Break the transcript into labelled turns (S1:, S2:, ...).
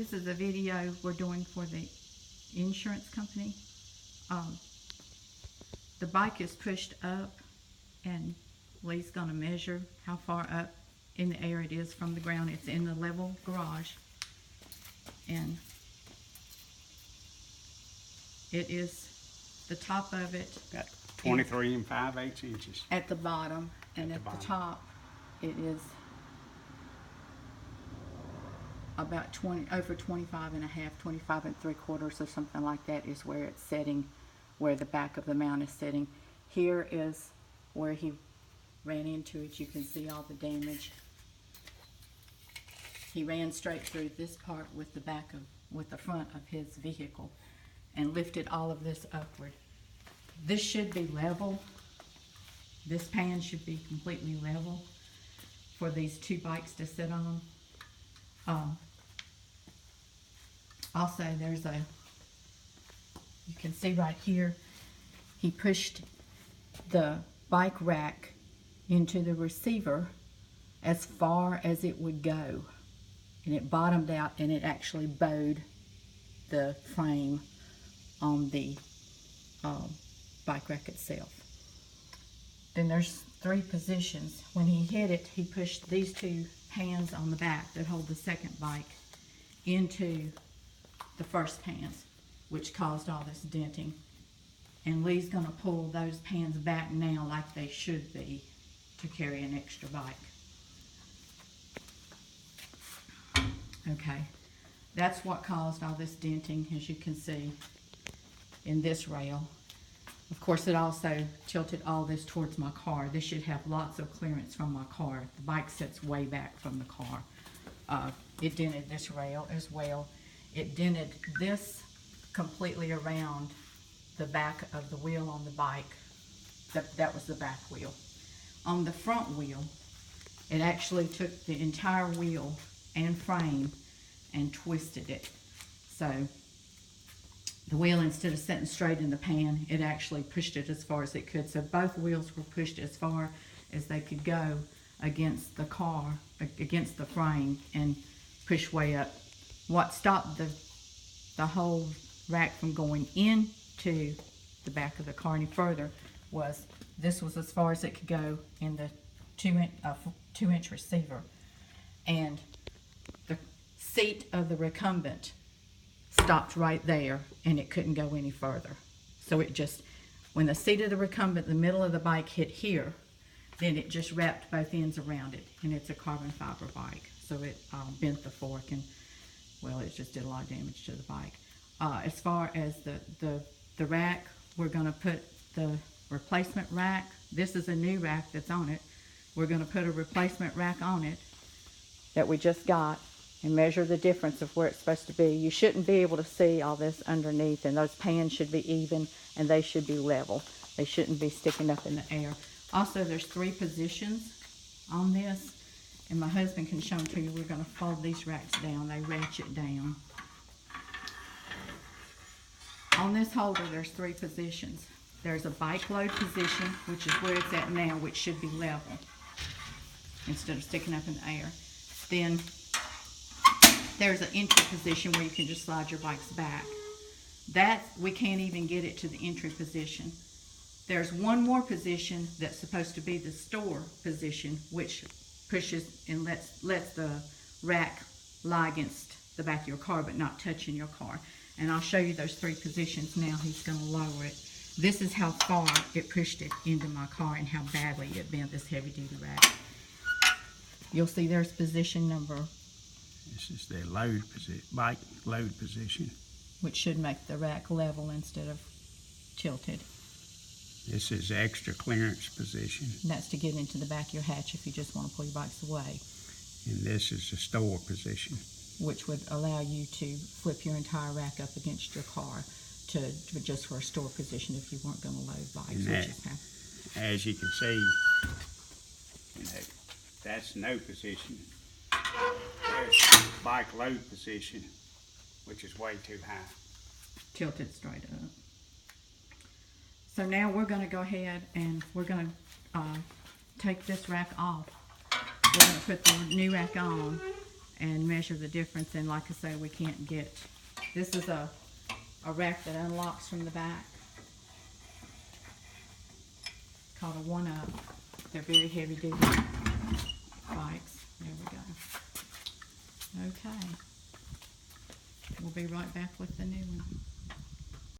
S1: This is a video we're doing for the insurance company. The bike is pushed up, and Lee's gonna measure how far up in the air it is from the ground. It's in the level garage, and it is the top of it.
S2: Got 23 and 5/8 inches.
S1: At the bottom, and at the top it is about over 25 and a half, 25 and 3/4 or something like that is where it's setting, where the back of the mount is sitting. Here is where he ran into it. You can see all the damage. He ran straight through this part with the front of his vehicle and lifted all of this upward. This should be level. This pan should be completely level for these two bikes to sit on. Also, you can see right here, he pushed the bike rack into the receiver as far as it would go, and it bottomed out, and it actually bowed the frame on the bike rack itself. Then there's 3 positions. When he hit it, he pushed these 2 pans on the back that hold the second bike into the first pans, which caused all this denting. And Lee's gonna pull those pans back now like they should be to carry an extra bike. Okay, that's what caused all this denting, as you can see in this rail. Of course, it also tilted all this towards my car. This should have lots of clearance from my car. The bike sits way back from the car. It dented this rail as well. It dented this completely around the back of the wheel on the bike. That was the back wheel. On the front wheel, it actually took the entire wheel and frame and twisted it. So the wheel, instead of sitting straight in the pan, it actually pushed it as far as it could. So both wheels were pushed as far as they could go against the car, against the frame, and push way up. What stopped the whole rack from going into the back of the car any further was this was as far as it could go in the 2-inch receiver. And the seat of the recumbent stopped right there, and it couldn't go any further. So it just, when the seat of the recumbent, the middle of the bike hit here, then it just wrapped both ends around it, and it's a carbon fiber bike. So it bent the fork, and well, it just did a lot of damage to the bike. As far as the rack, we're gonna put the replacement rack. This is a new rack that's on it. We're gonna put a replacement rack on it that we just got and measure the difference of where it's supposed to be. You shouldn't be able to see all this underneath, and those pans should be even, and they should be level. They shouldn't be sticking up in the air. Also, there's 3 positions on this, and my husband can show them to you. We're gonna fold these racks down. They ratchet down. On this holder, there's 3 positions. There's a bike load position, which is where it's at now, which should be level instead of sticking up in the air. Then there's an entry position where you can just slide your bikes back. That, we can't even get it to the entry position. There's one more position that's supposed to be the store position, which pushes and lets the rack lie against the back of your car but not touching your car. And I'll show you those 3 positions now. He's gonna lower it. This is how far it pushed it into my car and how badly it bent this heavy duty rack. You'll see there's position number.
S2: This is the load position, bike load position.
S1: Which should make the rack level instead of tilted.
S2: This is extra clearance position.
S1: And that's to get into the back of your hatch if you just want to pull your bikes away.
S2: And this is the store position.
S1: Which would allow you to flip your entire rack up against your car just for a store position if you weren't going to load bikes.
S2: And that, as you can see, that's no position. There's bike load position, which is way too high.
S1: Tilted straight up. So now we're going to go ahead and we're going to take this rack off. We're going to put the new rack on, and measure the difference. And like I say, we can't get, this is a rack that unlocks from the back, called a 1-Up. They're very heavy duty bikes. There we go. Okay. We'll be right back with the new one.